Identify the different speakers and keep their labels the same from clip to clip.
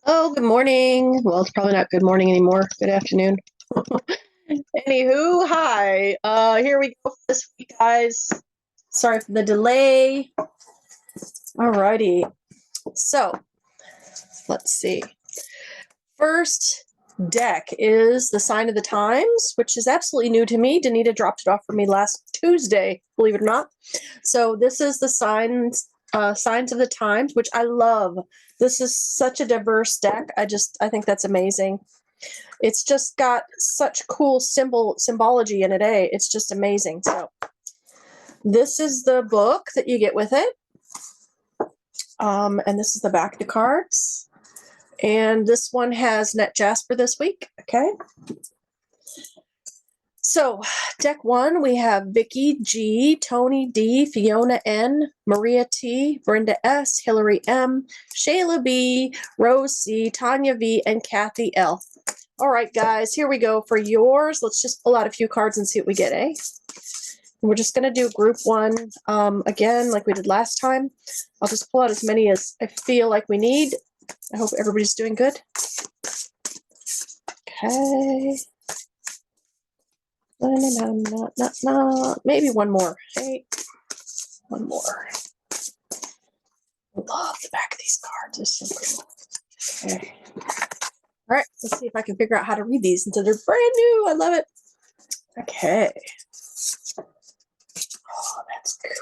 Speaker 1: Oh, good morning. Well, it's probably not good morning anymore. Good afternoon. Anywho, hi. Here we go for this week, guys. Sorry for the delay. Alrighty. So, let's see. First deck is the Sign of the Times, which is absolutely new to me. Denita dropped it off for me last Tuesday, believe it or not. So this is the Signs of the Times, which I love. This is such a diverse deck. I think that's amazing. It's just got such cool symbology in it, eh? It's just amazing. So this is the book that you get with it. And this is the back of the cards. And this one has net Jasper this week, okay? So, deck one, we have Vicky G, Tony D, Fiona N, Maria T, Brenda S, Hillary M, Shayla B, Rose C, Tanya V, and Kathy L. All right, guys, here we go for yours. Let's just pull out a few cards and see what we get, eh? We're just going to do group one again, like we did last time. I'll just pull out as many as I feel like we need. I hope everybody's doing good. Okay. Maybe one more. Hey, one more. I love the back of these cards. It's so cool. Okay. All right, let's see if I can figure out how to read these since they're brand new. I love it. Okay. Oh, that's cool.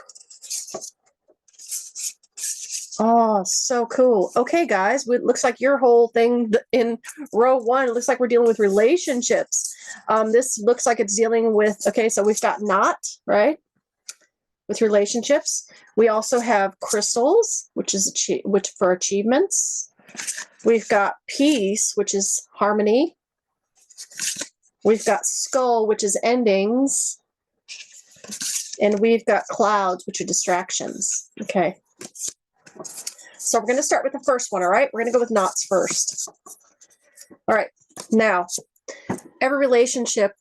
Speaker 1: Oh, so cool. Okay, guys, it looks like your whole thing in row one, it looks like we're dealing with relationships. This looks like it's dealing with, okay, so we've got not, right, with relationships. We also have crystals, which for achievements. We've got peace, which is harmony. We've got skull, which is endings. And we've got clouds, which are distractions. Okay. So we're going to start with the first one, all right? We're going to go with knots first. All right. Now, every relationship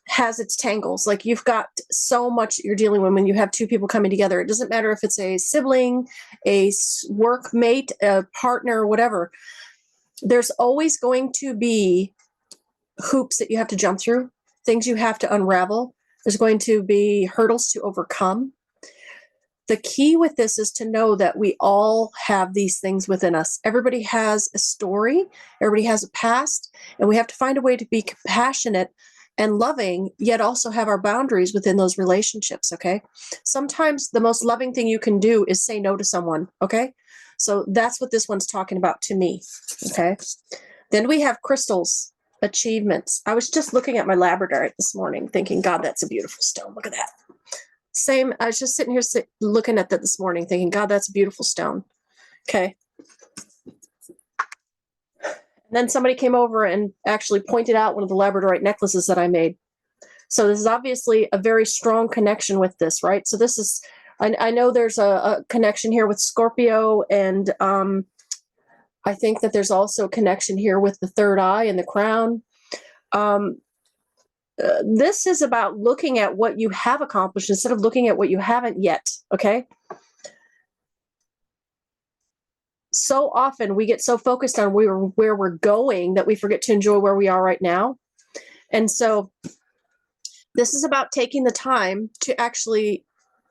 Speaker 1: has its tangles. Like you've got so much you're dealing with when you have two people coming together. It doesn't matter if it's a sibling, a workmate, a partner, whatever. There's always going to be hoops that you have to jump through, things you have to unravel. There's going to be hurdles to overcome. The key with this is to know that we all have these things within us. Everybody has a story. Everybody has a past. And we have to find a way to be compassionate and loving, yet also have our boundaries within those relationships, okay? Sometimes the most loving thing you can do is say no to someone, okay? So that's what this one's talking about to me, okay? Then we have crystals, achievements. I was just looking at my labradorite this morning thinking, God, that's a beautiful stone. Look at that. Same, I was just sitting here looking at that this morning thinking, God, that's a beautiful stone. Okay. And then somebody came over and actually pointed out one of the labradorite necklaces that I made. So this is obviously a very strong connection with this, right? So this is, I know there's a connection here with Scorpio, and I think that there's also a connection here with the third eye and the crown. This is about looking at what you have accomplished instead of looking at what you haven't yet, okay? So often we get so focused on where we're going that we forget to enjoy where we are right now. And so this is about taking the time to actually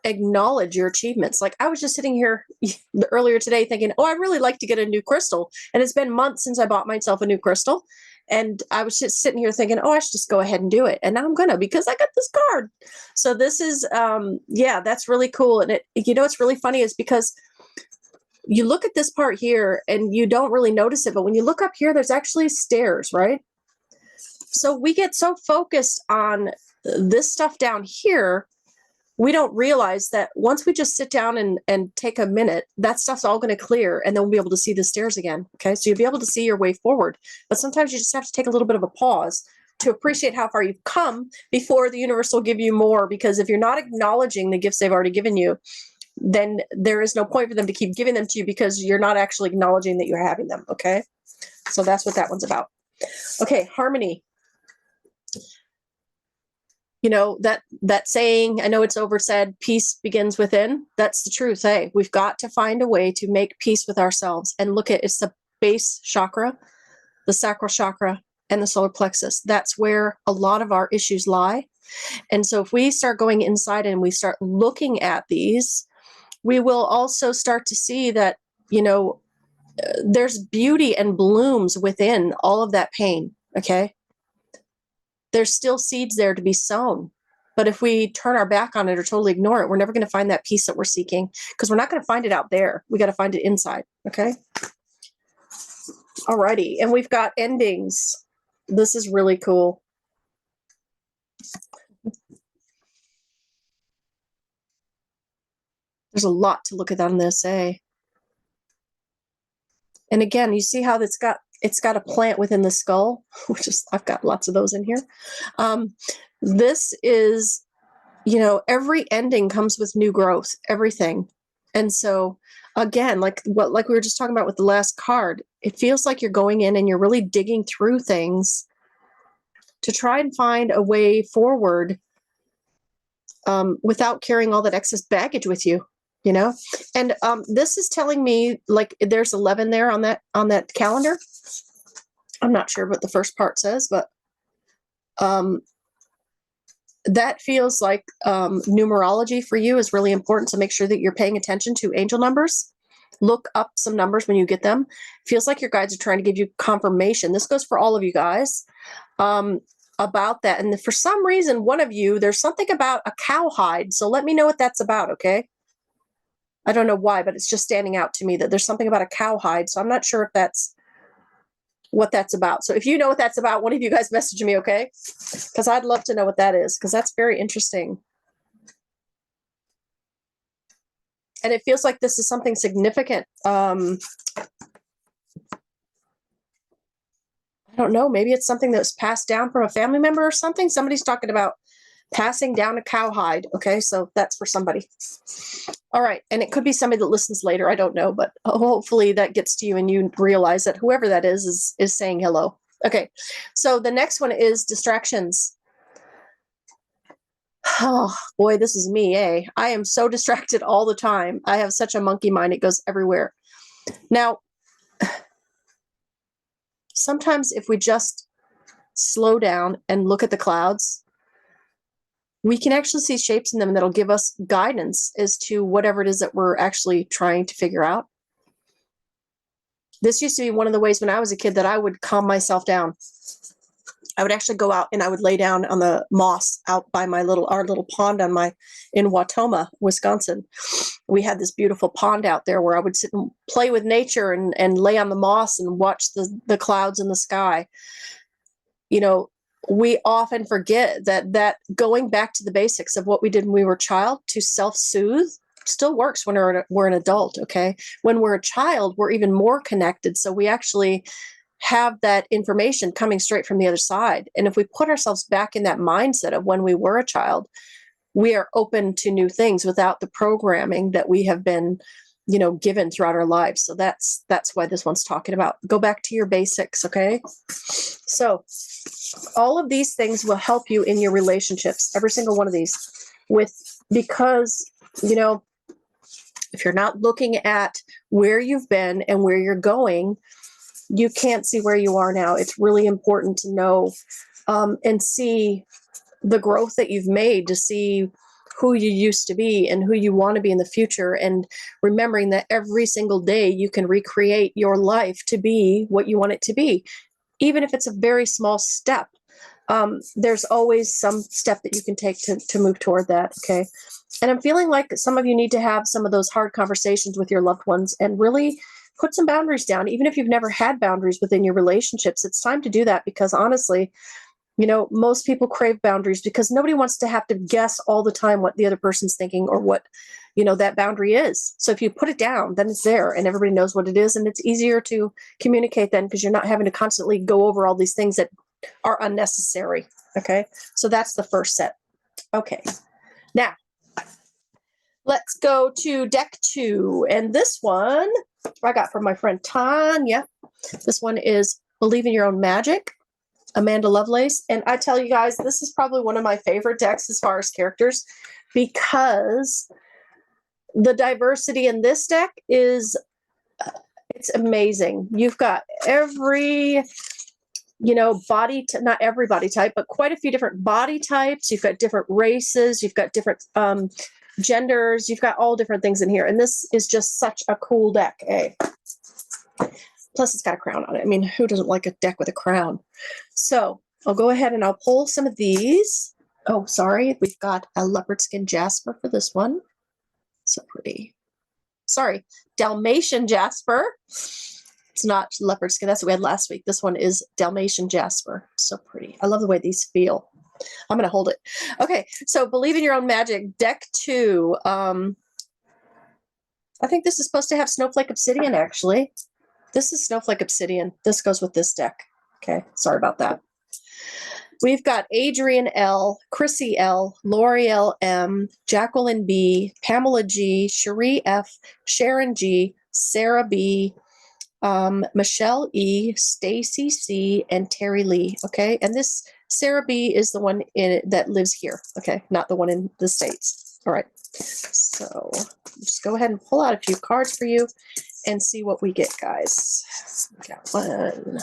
Speaker 1: acknowledge your achievements. Like I was just sitting here earlier today thinking, oh, I really like to get a new crystal. And it's been months since I bought myself a new crystal. And I was just sitting here thinking, oh, I should just go ahead and do it. And now I'm gonna, because I got this card. So this is, yeah, that's really cool. And it's really funny is because you look at this part here and you don't really notice it. But when you look up here, there's actually stairs, right? So we get so focused on this stuff down here, we don't realize that once we just sit down and take a minute, that stuff's all going to clear, and then we'll be able to see the stairs again. Okay, so you'll be able to see your way forward. But sometimes you just have to take a little bit of a pause to appreciate how far you've come before the universe will give you more. Because if you're not acknowledging the gifts they've already given you, then there is no point for them to keep giving them to you because you're not actually acknowledging that you're having them. Okay, so that's what that one's about. Okay, harmony. You know, that saying, I know it's oversaid, peace begins within. That's the truth. Hey, we've got to find a way to make peace with ourselves and look at it's base chakra, the sacral chakra, and the solar plexus. That's where a lot of our issues lie. And so if we start going inside and we start looking at these, we will also start to see that, you know, there's beauty and blooms within all of that pain, okay? There's still seeds there to be sown. But if we turn our back on it or totally ignore it, we're never going to find that peace that we're seeking, because we're not going to find it out there. We got to find it inside, okay? Alrighty, and we've got endings. This is really cool. There's a lot to look at on this, eh? And again, you see how it's got a plant within the skull, which is, I've got lots of those in here. This is, you know, every ending comes with new growth, everything. And so again, like we were just talking about with the last card, it feels like you're going in and you're really digging through things to try and find a way forward without carrying all that excess baggage with you, you know? And this is telling me, like, there's 11 there on that calendar. I'm not sure what the first part says, but that feels like numerology for you is really important, to make sure that you're paying attention to angel numbers. Look up some numbers when you get them. Feels like your guides are trying to give you confirmation. This goes for all of you guys about that. And for some reason, one of you, there's something about a cowhide. So let me know what that's about, okay? I don't know why, but it's just standing out to me that there's something about a cowhide. So I'm not sure if that's what that's about. So if you know what that's about, one of you guys message me, okay? Because I'd love to know what that is, because that's very interesting. And it feels like this is something significant. I don't know, maybe it's something that was passed down from a family member or something. Somebody's talking about passing down a cowhide. Okay, so that's for somebody. All right, and it could be somebody that listens later. I don't know, but hopefully that gets to you and you realize that whoever that is saying hello. Okay, so the next one is distractions. Oh boy, this is me, eh? I am so distracted all the time. I have such a monkey mind, it goes everywhere. Now, sometimes if we just slow down and look at the clouds, we can actually see shapes in them that'll give us guidance as to whatever it is that we're actually trying to figure out. This used to be one of the ways when I was a kid that I would calm myself down. I would actually go out and I would lay down on the moss out by our little pond in Watoma, Wisconsin. We had this beautiful pond out there where I would sit and play with nature and lay on the moss and watch the clouds in the sky. You know, we often forget that going back to the basics of what we did when we were a child to self-soothe still works when we're an adult, okay? When we're a child, we're even more connected. So we actually have that information coming straight from the other side. And if we put ourselves back in that mindset of when we were a child, we are open to new things without the programming that we have been, you know, given throughout our lives. So that's why this one's talking about. Go back to your basics, okay? So all of these things will help you in your relationships, every single one of these, because, you know, if you're not looking at where you've been and where you're going, you can't see where you are now. It's really important to know and see the growth that you've made, to see who you used to be and who you want to be in the future, and remembering that every single day you can recreate your life to be what you want it to be. Even if it's a very small step, there's always some step that you can take to move toward that, okay? And I'm feeling like some of you need to have some of those hard conversations with your loved ones and really put some boundaries down. Even if you've never had boundaries within your relationships, it's time to do that, because honestly, you know, most people crave boundaries because nobody wants to have to guess all the time what the other person's thinking or what, you know, that boundary is. So if you put it down, then it's there and everybody knows what it is, and it's easier to communicate then because you're not having to constantly go over all these things that are unnecessary. Okay, so that's the first set. Okay, now let's go to deck 2, and this one I got from my friend Tanya. This one is Believe in Your Own Magic, Amanda Lovelace. And I tell you guys, this is probably one of my favorite decks as far as characters, because the diversity in this deck is It's amazing. You've got every, you know, not every body type, but quite a few different body types. You've got different races. You've got different genders. You've got all different things in here. And this is just such a cool deck, eh? Plus, it's got a crown on it. I mean, who doesn't like a deck with a crown? So I'll go ahead and I'll pull some of these. Oh, sorry. We've got a leopard skin Jasper for this one. So pretty. Sorry, Dalmatian Jasper. It's not leopard skin. That's what we had last week. This one is Dalmatian Jasper. So pretty. I love the way these feel. I'm going to hold it. Okay, so Believe in Your Own Magic, deck 2. I think this is supposed to have Snowflake Obsidian, actually. This is Snowflake Obsidian. This goes with this deck. Okay, sorry about that. We've got Adrian L, Chrissy L, L'Oreal M, Jacqueline B, Pamela G, Cherie F, Sharon G, Sarah B, Michelle E, Stacy C, and Terry Lee. Okay, and this Sarah B is the one that lives here. Okay, not the one in the States. All right, so just go ahead and pull out a few cards for you and see what we get, guys. We got one.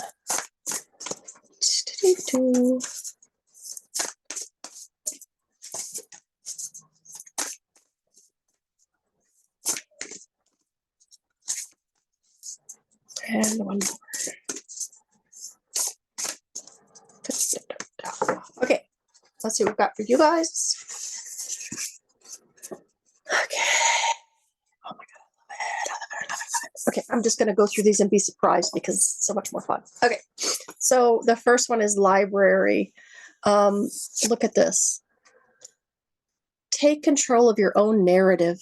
Speaker 1: And one more. Okay, let's see what we've got for you guys. Okay. Oh my God, I love it. I love it. I love it. I love it. Okay, I'm just going to go through these and be surprised because it's so much more fun. Okay, so the first one is library. Look at this. Take control of your own narrative.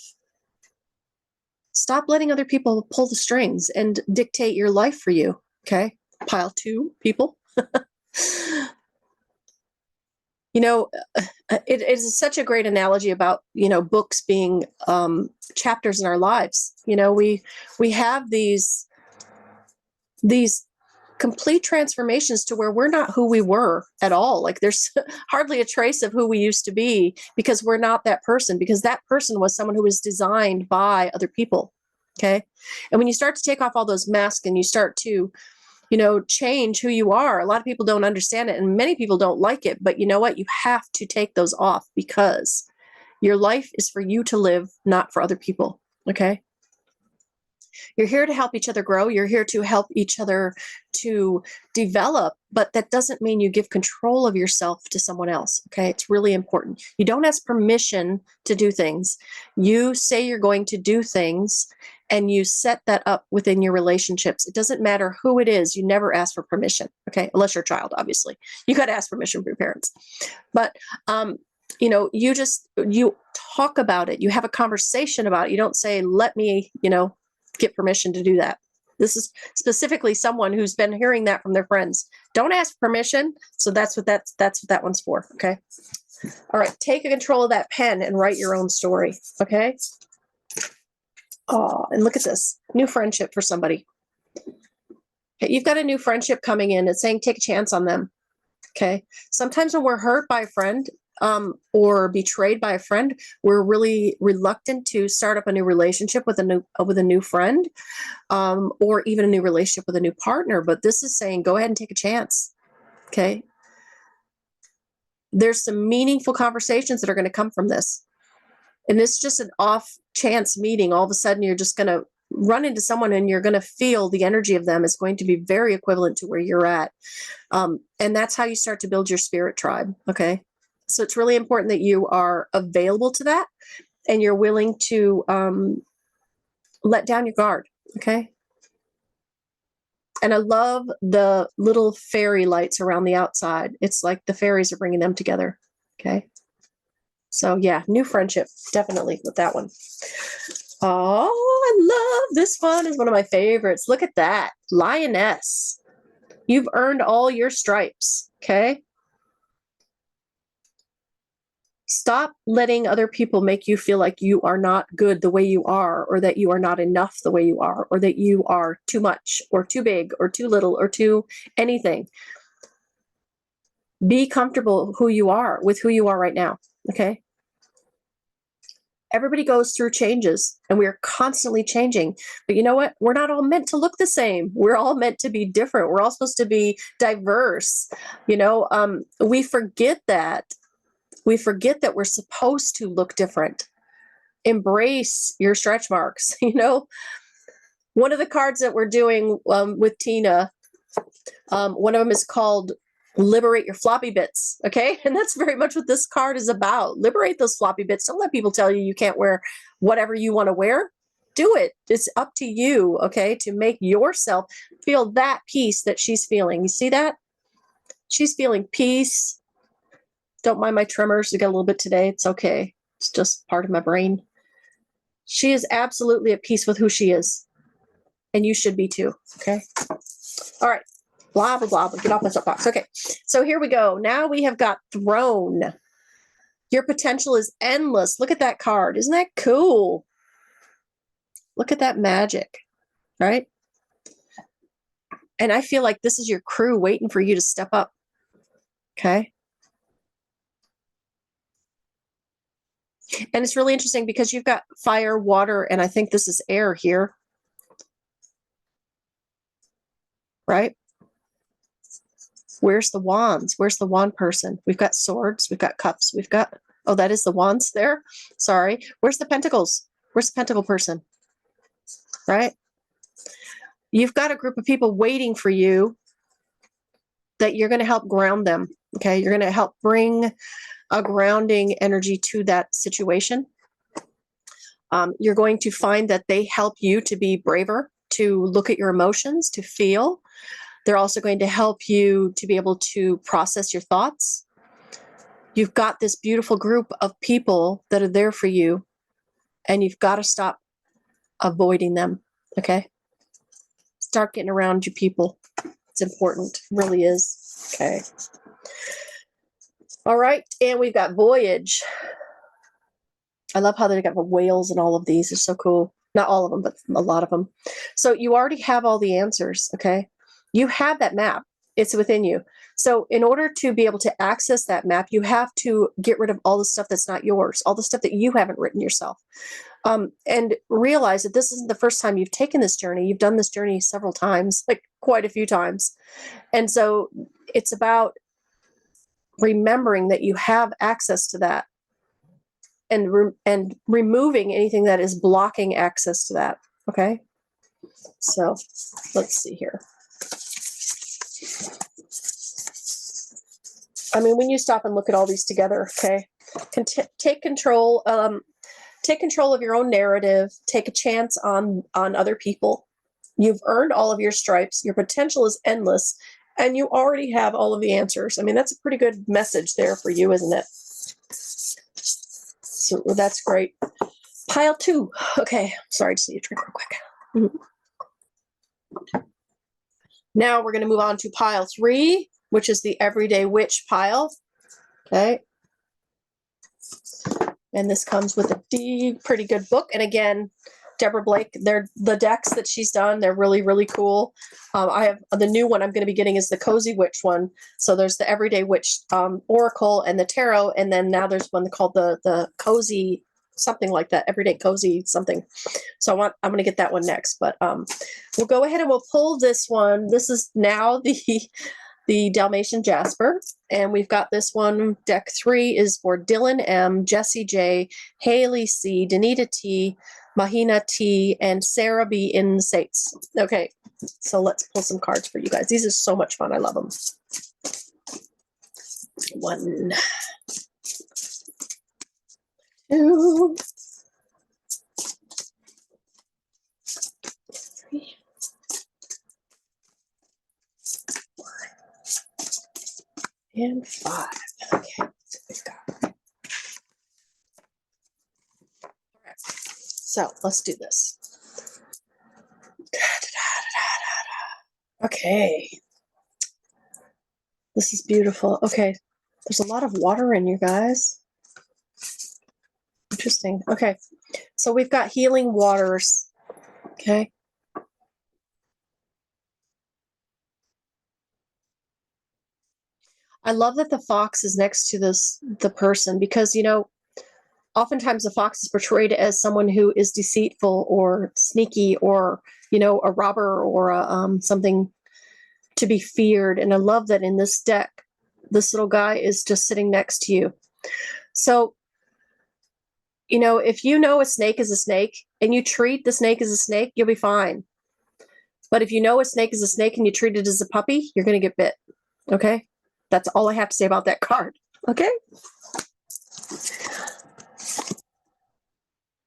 Speaker 1: Stop letting other people pull the strings and dictate your life for you. Okay, pile 2 people. You know, it is such a great analogy about, you know, books being chapters in our lives. You know, we have these complete transformations to where we're not who we were at all. Like there's hardly a trace of who we used to be because we're not that person, because that person was someone who was designed by other people. Okay. And when you start to take off all those masks and you start to, you know, change who you are, a lot of people don't understand it and many people don't like it, but you know what? You have to take those off because your life is for you to live, not for other people. Okay. You're here to help each other grow. You're here to help each other to develop, but that doesn't mean you give control of yourself to someone else. Okay. It's really important. You don't ask permission to do things. You say you're going to do things and you set that up within your relationships. It doesn't matter who it is. You never ask for permission. Okay. Unless you're a child, obviously. You got to ask permission from your parents. But, you know, you talk about it. You have a conversation about it. You don't say, let me, you know, get permission to do that. This is specifically someone who's been hearing that from their friends. Don't ask permission. So that's what that one's for. Okay. All right. Take control of that pen and write your own story. Okay. Oh, and look at this new friendship for somebody. Okay, you've got a new friendship coming in. It's saying take a chance on them. Okay. Sometimes when we're hurt by a friend, or betrayed by a friend, we're really reluctant to start up a new relationship with a new friend, or even a new relationship with a new partner. But this is saying, go ahead and take a chance. Okay. There's some meaningful conversations that are going to come from this. And it's just an off chance meeting. All of a sudden, you're just going to run into someone and you're going to feel the energy of them is going to be very equivalent to where you're at. And that's how you start to build your spirit tribe. Okay. So it's really important that you are available to that and you're willing to let down your guard. Okay. And I love the little fairy lights around the outside. It's like the fairies are bringing them together. Okay. So yeah, new friendship, definitely with that one. Oh, I love this one. Is one of my favorites. Look at that. Lioness. You've earned all your stripes. Okay. Stop letting other people make you feel like you are not good the way you are, or that you are not enough the way you are, or that you are too much or too big or too little or too anything. Be comfortable with who you are right now. Okay. Everybody goes through changes and we're constantly changing. But you know what? We're not all meant to look the same. We're all meant to be different. We're all supposed to be diverse. We forget that. We forget that we're supposed to look different. Embrace your stretch marks. One of the cards that we're doing with Tina, one of them is called Liberate Your Floppy Bits. Okay. And that's very much what this card is about. Liberate those floppy bits. Don't let people tell you can't wear whatever you want to wear. Do it. It's up to you. Okay. To make yourself feel that peace that she's feeling. You see that? She's feeling peace. Don't mind my tremors. We got a little bit today. It's okay. It's just part of my brain. She is absolutely at peace with who she is. And you should be too. Okay. All right. Blah, blah, blah, blah. Get off my soapbox. Okay. So here we go. Now we have got Throne. Your potential is endless. Look at that card. Isn't that cool? Look at that magic, right? And I feel like this is your crew waiting for you to step up. Okay. And it's really interesting because you've got fire, water, and I think this is air here. Right? Where's the wands? Where's the wand person? We've got swords. We've got cups. We've got, oh, that is the wands there. Sorry. Where's the pentacles? Where's the pentacle person? Right? You've got a group of people waiting for you that you're going to help ground them. Okay. You're going to help bring a grounding energy to that situation. You're going to find that they help you to be braver, to look at your emotions, to feel. They're also going to help you to be able to process your thoughts. You've got this beautiful group of people that are there for you, and you've got to stop avoiding them, okay? Start getting around you people. It's important, it really is, okay? All right, and we've got Voyage. I love how they got the whales and all of these. They're so cool. Not all of them, but a lot of them. So you already have all the answers, okay? You have that map. It's within you. So in order to be able to access that map, you have to get rid of all the stuff that's not yours, all the stuff that you haven't written yourself. And realize that this isn't the first time you've taken this journey. You've done this journey several times, like quite a few times. And so it's about remembering that you have access to that and removing anything that is blocking access to that. Okay. So let's see here. I mean, when you stop and look at all these together, okay, take control. Take control of your own narrative. Take a chance on other people. You've earned all of your stripes. Your potential is endless, and you already have all of the answers. I mean, that's a pretty good message there for you, isn't it? So that's great. Pile 2. Okay, sorry, just need a drink real quick. Mm-hmm. Now we're going to move on to pile 3, which is the Everyday Witch pile. Okay. And this comes with a pretty good book. And again, Deborah Blake, the decks that she's done, they're really, really cool. I have the new one I'm going to be getting is the Cozy Witch one. So there's the Everyday Witch Oracle and the Tarot. And then now there's one called the Cozy, something like that, Everyday Cozy something. So I'm going to get that one next. But we'll go ahead and we'll pull this one. This is now the Dalmatian Jasper, and we've got this one. Deck 3 is for Dylan M, Jesse J, Haley C, Denita T, Mahina T, and Sarah B in the States. Okay, so let's pull some cards for you guys. These are so much fun. I love them. 1, 2, 3, and 5. Okay, so we've got. All right, so let's do this. Okay, this is beautiful. Okay, there's a lot of water in you guys. Interesting. Okay, so we've got healing waters. Okay. I love that the fox is next to the person because, oftentimes the fox is portrayed as someone who is deceitful or sneaky or, you know, a robber or something to be feared. And I love that in this deck, this little guy is just sitting next to you. So, you know, if you know a snake is a snake and you treat the snake as a snake, you'll be fine. But if you know a snake is a snake and you treat it as a puppy, you're going to get bit. Okay? That's all I have to say about that card. Okay?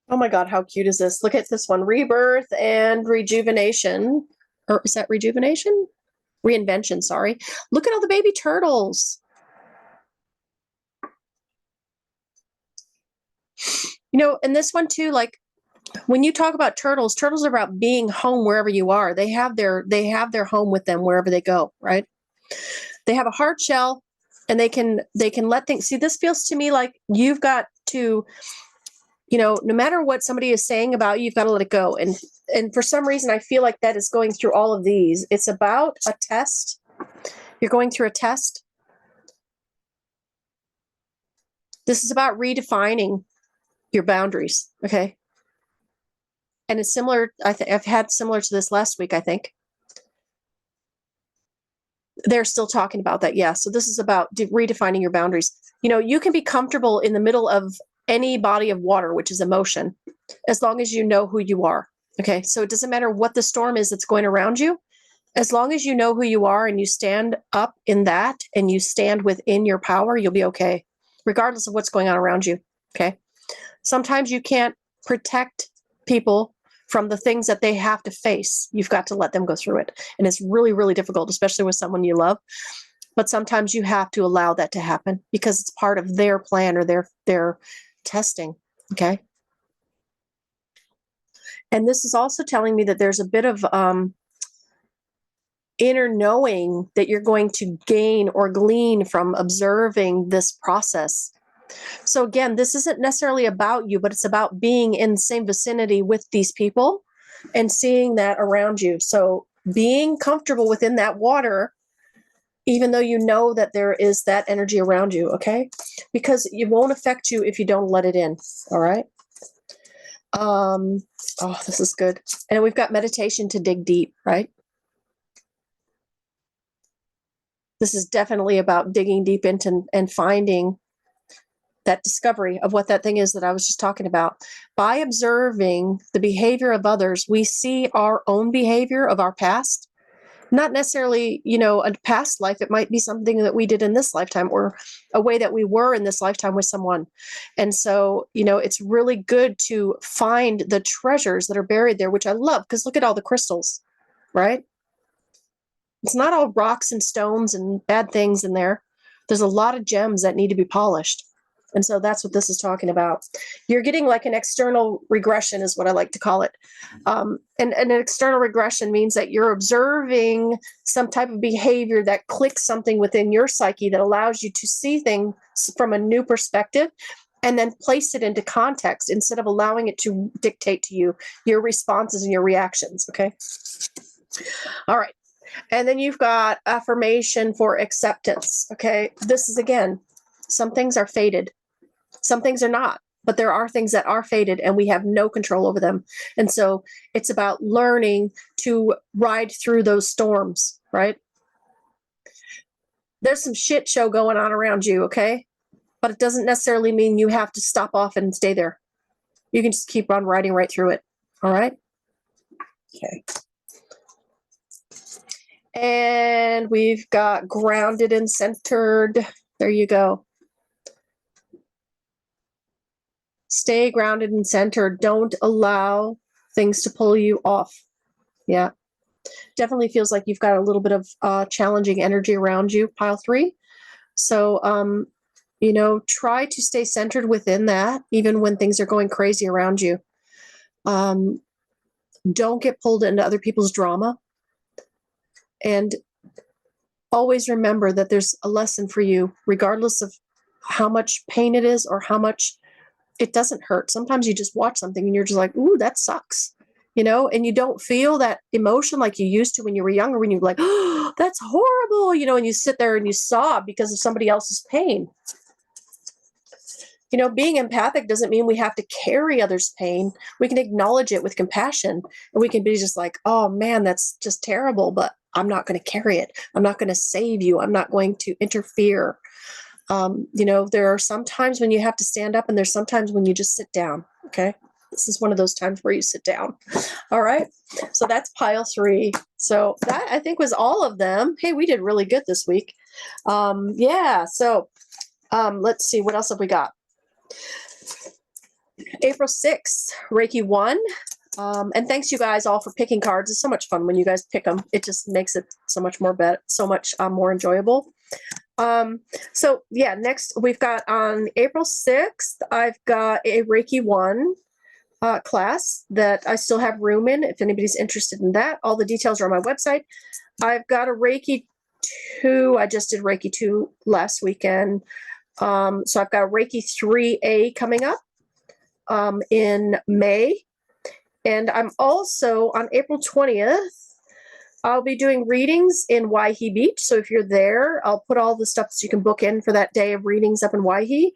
Speaker 1: Oh my God, how cute is this? Look at this one. Rebirth and rejuvenation. Or is that rejuvenation? Reinvention, sorry. Look at all the baby turtles. You know, and this one too, like when you talk about turtles, turtles are about being home wherever you are. They have their home with them wherever they go, right? They have a hard shell and they can let things. See, this feels to me like you've got to, you know, no matter what somebody is saying about you, you've got to let it go. And for some reason, I feel like that is going through all of these. It's about a test. You're going through a test. This is about redefining your boundaries, okay? And it's similar, I've had similar to this last week, I think. They're still talking about that, yeah. So this is about redefining your boundaries. You know, you can be comfortable in the middle of any body of water, which is emotion, as long as you know who you are, okay? So it doesn't matter what the storm is that's going around you. As long as you know who you are and you stand up in that and you stand within your power, you'll be okay, regardless of what's going on around you, okay? Sometimes you can't protect people from the things that they have to face. You've got to let them go through it. And it's really, really difficult, especially with someone you love. But sometimes you have to allow that to happen because it's part of their plan or their testing, okay? And this is also telling me that there's a bit of inner knowing that you're going to gain or glean from observing this process. So again, this isn't necessarily about you, but it's about being in the same vicinity with these people and seeing that around you. So being comfortable within that water, even though you know that there is that energy around you, okay? Because it won't affect you if you don't let it in, all right? Oh, this is good. And we've got meditation to dig deep, right? This is definitely about digging deep into and finding that discovery of what that thing is that I was just talking about. By observing the behavior of others, we see our own behavior of our past. Not necessarily, you know, a past life. It might be something that we did in this lifetime or a way that we were in this lifetime with someone. And so, you know, it's really good to find the treasures that are buried there, which I love because look at all the crystals, right? It's not all rocks and stones and bad things in there. There's a lot of gems that need to be polished. And so that's what this is talking about. You're getting like an external regression is what I like to call it. And an external regression means that you're observing some type of behavior that clicks something within your psyche that allows you to see things from a new perspective and then place it into context instead of allowing it to dictate to you your responses and your reactions, okay? All right. And then you've got affirmation for acceptance, okay? This is, again, some things are fated. Some things are not, but there are things that are fated and we have no control over them. And so it's about learning to ride through those storms, right? There's some shit show going on around you, okay? But it doesn't necessarily mean you have to stop off and stay there. You can just keep on riding right through it, all right? Okay. And we've got grounded and centered. There you go. Stay grounded and centered. Don't allow things to pull you off. Yeah. Definitely feels like you've got a little bit of challenging energy around you, pile 3. So, you know, try to stay centered within that, even when things are going crazy around you. Don't get pulled into other people's drama. And always remember that there's a lesson for you, regardless of how much pain it is or how much it doesn't hurt. Sometimes you just watch something and you're just like, ooh, that sucks, you know, and you don't feel that emotion like you used to when you were younger, when you're like, oh, that's horrible, you know, and you sit there and you sob because of somebody else's pain. You know, being empathic doesn't mean we have to carry others' pain. We can acknowledge it with compassion, and we can be just like, oh man, that's just terrible, but I'm not going to carry it. I'm not going to save you. I'm not going to interfere. You know, there are some times when you have to stand up, and there's sometimes when you just sit down. Okay. This is one of those times where you sit down. All right. So that's pile 3. So that, I think, was all of them. Hey, we did really good this week. Yeah. So let's see. What else have we got? April 6th, Reiki 1. And thanks you guys all for picking cards. It's so much fun when you guys pick them. It just makes it so much more more enjoyable. So yeah, next we've got on April 6th, I've got a Reiki 1 class that I still have room in. If anybody's interested in that, all the details are on my website. I've got a Reiki 2. I just did Reiki 2 last weekend. So I've got Reiki 3A coming up in May. And I'm also on April 20th, I'll be doing readings in Waihee Beach. So if you're there, I'll put all the stuff so you can book in for that day of readings up in Waihee.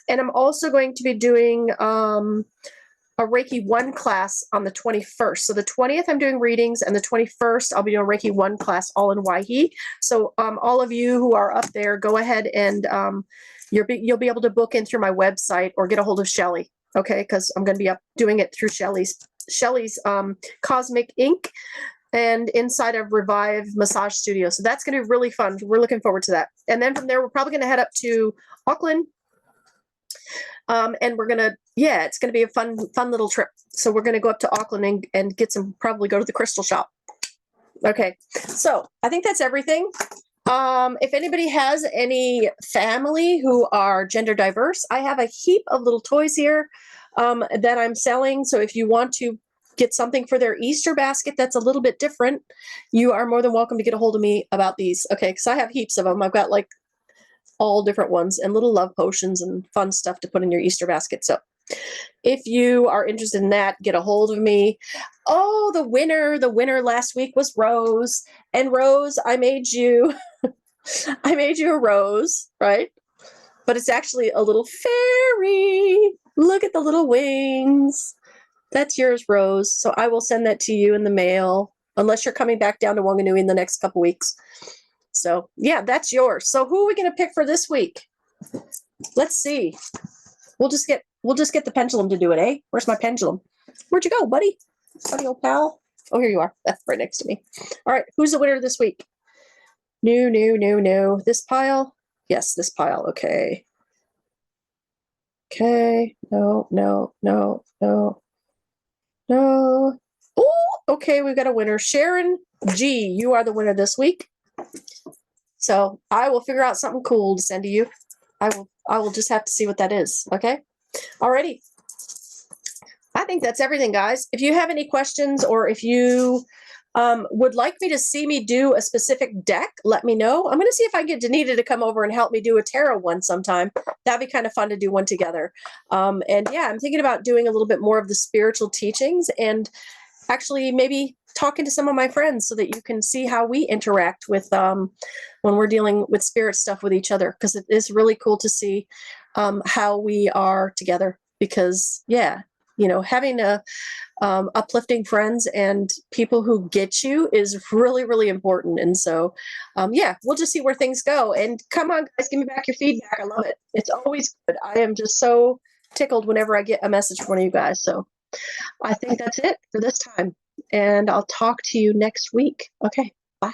Speaker 1: And I'm also going to be doing a Reiki 1 class on the 21st. So the 20th, I'm doing readings, and the 21st, I'll be doing a Reiki 1 class all in Waihee. So all of you who are up there, go ahead and you'll be able to book in through my website or get a hold of Shelly. Okay, because I'm going to be up doing it through Shelly's Cosmic Ink and inside of Revive Massage Studio. So that's going to be really fun. We're looking forward to that. And then from there, we're probably going to head up to Auckland. And we're going to, yeah, it's going to be a fun little trip. So we're going to go up to Auckland and get probably go to the Krystal shop. Okay, so I think that's everything. If anybody has any family who are gender diverse, I have a heap of little toys here that I'm selling. So if you want to get something for their Easter basket that's a little bit different, you are more than welcome to get a hold of me about these. Okay, because I have heaps of them. I've got like all different ones and little love potions and fun stuff to put in your Easter basket. So if you are interested in that, get a hold of me. Oh, the winner last week was Rose. And Rose, I made you a rose, right? But it's actually a little fairy. Look at the little wings. That's yours, Rose. So I will send that to you in the mail, unless you're coming back down to Wanganui in the next couple weeks. So yeah, that's yours. So who are we going to pick for this week? Let's see. We'll just get the pendulum to do it, eh? Where's my pendulum? Where'd you go, buddy? Buddy, old pal. Oh, here you are. That's right next to me. All right, who's the winner this week? No. This pile? Yes, this pile. Okay. Okay. No. Oh, okay, we've got a winner. Sharon G, you are the winner this week. So I will figure out something cool to send to you. I will just have to see what that is. Okay. Alrighty. I think that's everything, guys. If you have any questions, or if you would like me to see me do a specific deck, let me know. I'm going to see if I can get Denita to come over and help me do a tarot one sometime. That'd be kind of fun to do one together. And yeah, I'm thinking about doing a little bit more of the spiritual teachings, and actually maybe talking to some of my friends so that you can see how we interact with when we're dealing with spirit stuff with each other, because it is really cool to see how we are together. Because yeah, you know, having uplifting friends and people who get you is really, really important. And so yeah, we'll just see where things go. And come on, guys, give me back your feedback. I love it. It's always good. I am just so tickled whenever I get a message from one of you guys. So I think that's it for this time. And I'll talk to you next week. Okay, bye.